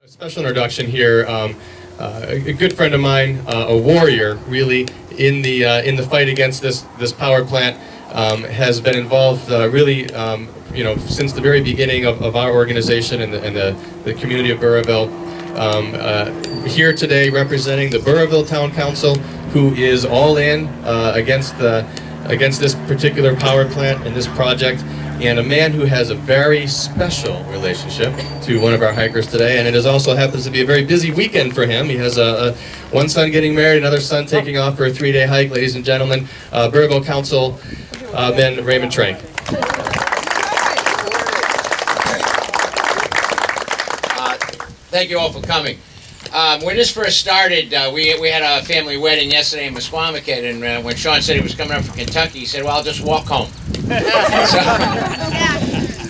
A special introduction here. A good friend of mine, a warrior, really, in the fight against this power plant, has been involved really, since the very beginning of our organization and the community of Burrillville. Here today, representing the Burrillville Town Council, who is all in against this particular power plant and this project. And a man who has a very special relationship to one of our hikers today, and it is also happens to be a very busy weekend for him. He has one son getting married, another son taking off for a 3-day hike. Ladies and gentlemen, Burrillville Councilman Raymond Train. Thank you all for coming. When this first started, we had a family wedding yesterday in Mesquamaket, and when Sean said he was coming up from Kentucky, he said, "Well, I'll just walk home."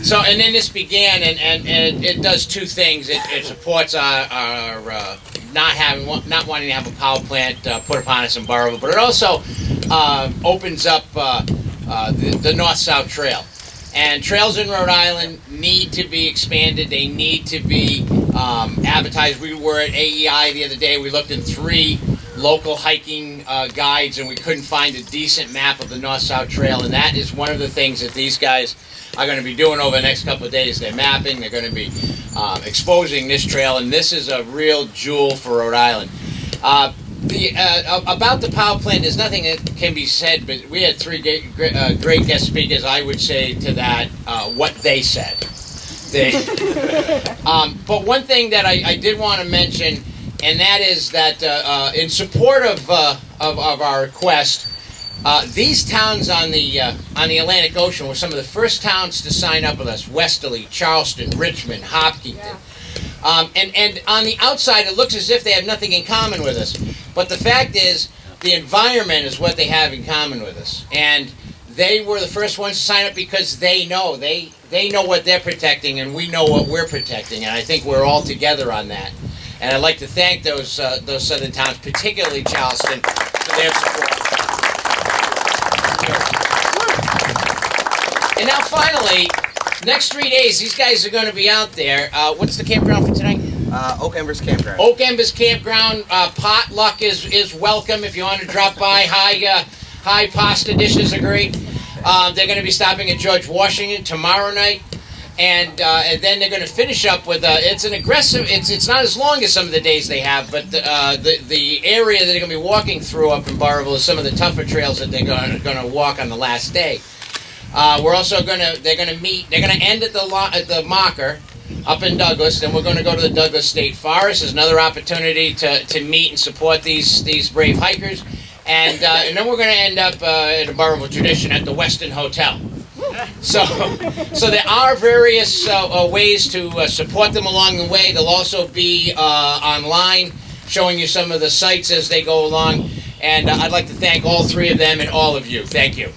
So and then this began, and it does two things. It supports our not wanting to have a power plant put upon us in Burrillville, but it also opens up the North-South Trail. And trails in Rhode Island need to be expanded. They need to be advertised. We were at AEI the other day. We looked in 3 local hiking guides, and we couldn't find a decent map of the North-South Trail. And that is one of the things that these guys are going to be doing over the next couple of days. They're mapping. They're going to be exposing this trail, and this is a real jewel for Rhode Island. About the power plant, there's nothing that can be said, but we had 3 great guest speakers. I would say to that what they said. But one thing that I did want to mention, and that is that in support of our request, these towns on the Atlantic Ocean were some of the first towns to sign up with us: Westerly, Charlestown, Richmond, Hopkinton. Yeah. And on the outside, it looks as if they have nothing in common with us. But the fact is, the environment is what they have in common with us. And they were the first ones to sign up because they know. They know what they're protecting, and we know what we're protecting. And I think we're all together on that. And I'd like to thank those southern towns, particularly Charleston, for their support. And now finally, next 3 days, these guys are going to be out there. What's the campground for tonight? Oak Embers Campground. Oak Embers Campground. Potluck is welcome if you want to drop by. High pasta dishes are great. They're going to be stopping at George Washington tomorrow night, and then they're going to finish up with it's an aggressive. It's not as long as some of the days they have, but the area that they're going to be walking through up in Burrillville is some of the tougher trails that they're going to walk on the last day. We're also they're going to end at the Mocker up in Douglas, then we're going to go to the Douglas State Forest. There's another opportunity to meet and support these brave hikers, and then we're going to end up in a Burrillville tradition at the Westin Hotel. So there are various ways to support them along the way. They'll also be online, showing you some of the sites as they go along, and I'd like to thank all 3 of them and all of you. Thank you.